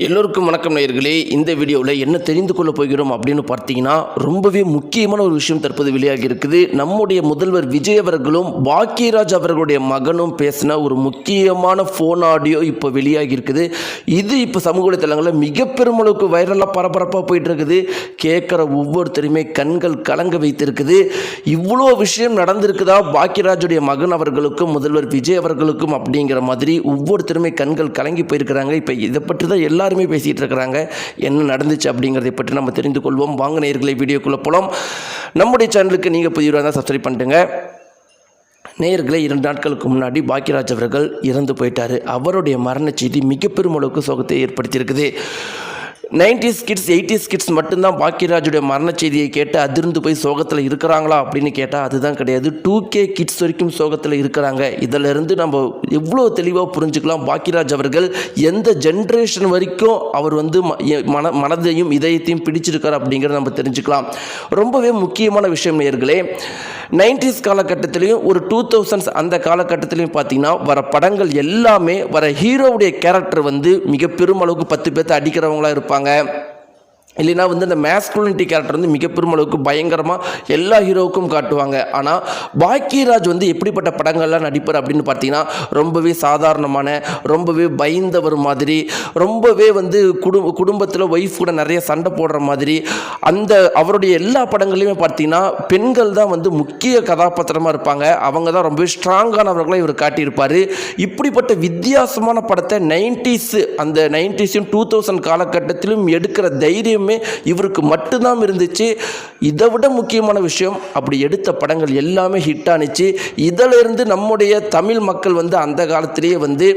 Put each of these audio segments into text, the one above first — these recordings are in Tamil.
எல்லோருக்கும் வணக்கம் நேயர்களே. இந்த வீடியோவில் என்ன தெரிந்து கொள்ள போகிறோம் அப்படின்னு பார்த்தீங்கன்னா, ரொம்பவே முக்கியமான ஒரு விஷயம் தற்போது வெளியாகி இருக்குது. நம்முடைய முதல்வர் விஜய் அவர்களும் பாக்கியராஜ் அவர்களுடைய மகனும் பேசின ஒரு முக்கியமான ஃபோன் ஆடியோ இப்போ வெளியாகி இருக்குது. இது இப்போ சமூக வலைத்தளங்களில் மிக பெருமளவுக்கு வைரலாக பரபரப்பாக போயிட்டு இருக்குது. கேட்குற ஒவ்வொருத்தருமே கண்கள் கலங்க வைத்திருக்குது. இவ்வளோ விஷயம் நடந்திருக்குதா பாக்கியராஜுடைய மகன் அவர்களுக்கும் முதல்வர் விஜய் அவர்களுக்கும் அப்படிங்கிற மாதிரி ஒவ்வொருத்தருமே கண்கள் கலங்கி போயிருக்கிறாங்க. இப்போ இதை பற்றி தான் எல்லாருமே பேசிகிட்டு இருக்கிறாங்க. என்ன நடந்துச்சு அப்படிங்கிறதை பற்றி நம்ம தெரிந்து கொள்வோம். வாங்க நேயர்களே, வீடியோக்குள்ளே போகலாம். நம்முடைய சேனலுக்கு நீங்கள் புதியவராக இருந்தால் சப்ஸ்கிரைப் பண்ணிட்டுங்க. நேயர்களே, 2 நாட்களுக்கு முன்னாடி பாக்கியராஜ் அவர்கள் இறந்து போயிட்டார். அவருடைய மரண செய்தி மிக பெருமளவுக்கு சோகத்தை ஏற்படுத்தியிருக்குது. 90s கிட்ஸ் 80s கிட்ஸ் மட்டும்தான் பாக்கியராஜுடைய மரண செய்தியை கேட்டு அதிர்ந்து போய் சோகத்தில் இருக்கிறாங்களா அப்படின்னு கேட்டால் அதுதான் கிடையாது. 2K கிட்ஸ் வரைக்கும் சோகத்தில் இருக்கிறாங்க. இதிலிருந்து நம்ம எவ்வளோ தெளிவாக புரிஞ்சுக்கலாம் பாக்கியராஜ் அவர்கள் எந்த ஜென்ரேஷன் வரைக்கும் அவர் வந்து மனதையும் இதயத்தையும் பிடிச்சிருக்கார் அப்படிங்கிறத நம்ம தெரிஞ்சுக்கலாம். ரொம்பவே முக்கியமான விஷயம் நேயர்களே. 90s காலகட்டத்திலையும் ஒரு 2000s அந்த காலகட்டத்திலையும் பார்த்தீங்கன்னா வர படங்கள் எல்லாமே வர ஹீரோவுடைய கேரக்டர் வந்து மிக பெருமளவுக்கு 10 பேர்த்து அடிக்கிறவங்களா இருப்பாங்க. இல்லைனா வந்து அந்த மேஸ்குலினிட்டி கேரக்டர் வந்து மிக பெருமளவுக்கு பயங்கரமாக எல்லா ஹீரோவுக்கும் காட்டுவாங்க. ஆனால் பாக்கியராஜ் வந்து எப்படிப்பட்ட படங்கள்லாம் நடிப்பார் அப்படின்னு பார்த்தீங்கன்னா, ரொம்பவே சாதாரணமான, ரொம்பவே பயந்தவர் மாதிரி, ரொம்பவே வந்து குடும்பத்தில் ஒய்ஃப் கூட நிறைய சண்டை போடுற மாதிரி, அந்த அவருடைய எல்லா படங்களையுமே பார்த்தீங்கன்னா பெண்கள் தான் வந்து முக்கிய கதாபாத்திரமாக இருப்பாங்க. அவங்க தான் ரொம்பவே ஸ்ட்ராங்கானவர்களாக இவர் காட்டியிருப்பார். இப்படிப்பட்ட வித்தியாசமான படத்தை 90s அந்த 90s 2000 காலகட்டத்திலும் எடுக்கிற தைரியம் இவருக்கு மட்டும்தான் இருந்துச்சு. இதை விட முக்கியமான விஷயம், அப்படி எடுத்த படங்கள் எல்லாமே ஹிட் ஆனிச்சு. இதிலிருந்து நம்முடைய தமிழ் மக்கள் வந்து அந்த காலத்திலேயே வந்து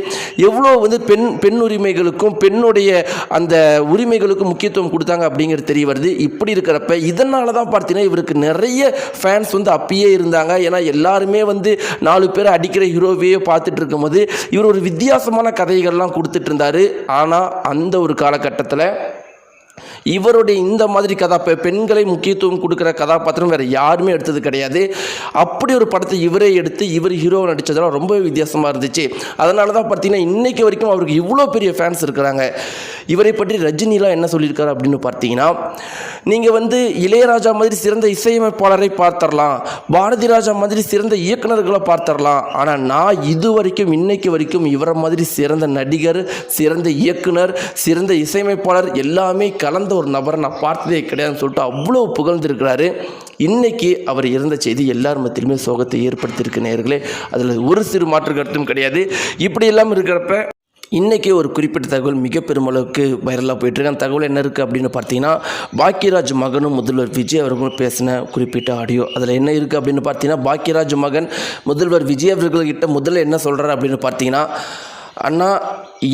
எவ்வளோ வந்து பெண் உரிமைகளுக்கும் பெண்ணுடைய அந்த உரிமைகளுக்கும் முக்கியத்துவம் கொடுத்தாங்க அப்படிங்கிறது தெரிய வருது. இப்படி இருக்கிறப்ப இதனால தான் பார்த்தீங்கன்னா இவருக்கு நிறைய ஃபேன்ஸ் வந்து அப்பயே இருந்தாங்க. ஏன்னா எல்லாருமே வந்து 4 பேர் அடிக்கிற ஹீரோவையே பார்த்துட்டு இருக்கும்போது இவர் ஒரு வித்தியாசமான கதைகள்லாம் கொடுத்துட்டு இருந்தார். ஆனால் அந்த ஒரு காலகட்டத்தில் இவருடைய இந்த மாதிரி பெண்களை முக்கியத்துவம் கொடுக்குற கதாபாத்திரம் வேறு யாருமே எடுத்தது கிடையாது. அப்படி ஒரு படத்தை இவரே எடுத்து இவர் ஹீரோ நடித்ததெல்லாம் ரொம்ப வித்தியாசமாக இருந்துச்சு. அதனால தான் பார்த்தீங்கன்னா இன்றைக்கு வரைக்கும் அவருக்கு இவ்வளோ பெரிய ஃபேன்ஸ் இருக்கிறாங்க. இவரை பற்றி ரஜினிலாம் என்ன சொல்லியிருக்காரு அப்படின்னு பார்த்தீங்கன்னா, நீங்கள் வந்து இளையராஜா மாதிரி சிறந்த இசையமைப்பாளரை பார்த்தரலாம், பாரதி ராஜா மாதிரி சிறந்த இயக்குநர்களை பார்த்தரலாம், ஆனால் நான் இது வரைக்கும் இன்னைக்கு வரைக்கும் இவரை மாதிரி சிறந்த நடிகர், சிறந்த இயக்குனர், சிறந்த இசையமைப்பாளர் எல்லாமே கலந்த ஒரு நபரை நான் பார்த்ததே கிடையாதுன்னு சொல்லிட்டு அவ்வளோ புகழ்ந்திருக்கிறாரு. இன்றைக்கி அவர் இறந்த செய்தி எல்லார் மத்தியிலுமே சோகத்தை ஏற்படுத்தியிருக்கு நேயர்களே. அதில் ஒரு சிறு மாற்று கருத்தும் கிடையாது. இப்படி எல்லாம் இருக்கிறப்ப இன்றைக்கி ஒரு குறிப்பிட்ட தகவல் மிக பெருமளவுக்கு வைரலாக போயிட்டுருக்கு. அந்த தகவல் என்ன இருக்குது அப்படின்னு பார்த்தீங்கன்னா, பாக்கியராஜ் மகனும் முதல்வர் விஜய் அவர்களும் பேசின குறிப்பிட்ட ஆடியோ. அதில் என்ன இருக்குது அப்படின்னு பார்த்தீங்கன்னா, பாக்கியராஜ் மகன் முதல்வர் விஜய் அவர்கள்கிட்ட முதல்ல என்ன சொல்கிறார் அப்படின்னு பார்த்தீங்கன்னா, அண்ணா,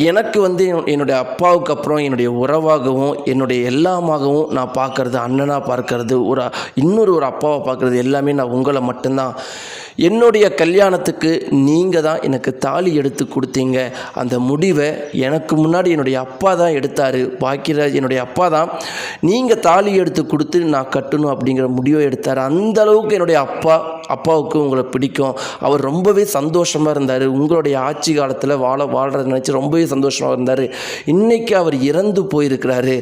எனக்கு வந்து என்னுடைய அப்பாவுக்கு அப்புறம் என்னுடைய உறவாகவும் என்னுடைய எல்லாமாகவும் நான் பார்க்குறது, அண்ணனாக பார்க்கறது, இன்னொரு அப்பாவை பார்க்குறது எல்லாமே நான் உங்களை மட்டும்தான். என்னுடைய கல்யாணத்துக்கு நீங்கள் தான் எனக்கு தாலி எடுத்து கொடுத்தீங்க. அந்த முடிவை எனக்கு முன்னாடி என்னுடைய அப்பா தான் எடுத்தார். பாக்கியராஜ் என்னுடைய அப்பா தான் நீங்கள் தாலி எடுத்து கொடுத்து நான் கட்டணும் அப்படிங்கிற முடிவை எடுத்தார். அந்த அளவுக்கு என்னுடைய அப்பாவுக்கு உங்களை பிடிக்கும். அவர் ரொம்பவே சந்தோஷமாக இருந்தார். உங்களுடைய ஆட்சி காலத்தில் வாழ்கிறத நினச்சி ரொம்பவே சந்தோஷமாக இருந்தார். இன்றைக்கி அவர் இறந்து போயிருக்கிறாரு.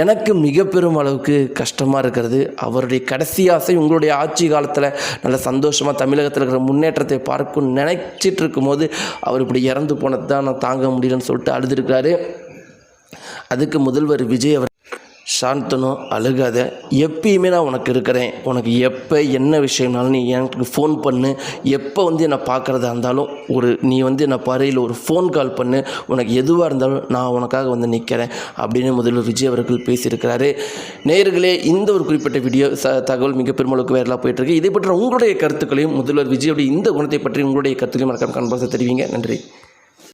எனக்கு மிக பெரும் அளவுக்கு கஷ்டமாக இருக்கிறது. அவருடைய கடைசி ஆசை உங்களுடைய ஆட்சி காலத்தில் நல்ல சந்தோஷமாக தமிழகத்தில் இருக்கிற முன்னேற்றத்தை பார்க்க நினைச்சிட்டு இருக்கும்போது அவர் இப்படி இறந்து போனது தான் நான் தாங்க முடியலன்னு சொல்லிட்டு அழுதுருக்காரு. அதுக்கு முதல்வர் விஜய் அவர், சாந்தனு அழுகாத, எப்பயுமே நான் உனக்கு இருக்கிறேன். உனக்கு எப்போ என்ன விஷயம்னாலும் நீ எனக்கு ஃபோன் பண்ணு. எப்போ வந்து என்னை பார்க்குறதா இருந்தாலும் நீ வந்து என்னை பறையில் ஒரு ஃபோன் கால் பண்ணு. உனக்கு எதுவாக இருந்தாலும் நான் உனக்காக வந்து நிற்கிறேன் அப்படின்னு முதல்வர் விஜய் அவர்கள் பேசியிருக்கிறாரு. நேயர்களே, இந்த ஒரு குறிப்பிட்ட வீடியோ தகவல் மிக பெருமளவுக்கு வைரலாக போயிட்டுருக்கு. இதை பற்றி உங்களுடைய கருத்துக்களையும் முதல்வர் விஜயோடைய இந்த குணத்தை பற்றி உங்களுடைய கருத்துக்களையும் மறக்காம கன்பாஸை தெரிவிங்க. நன்றி.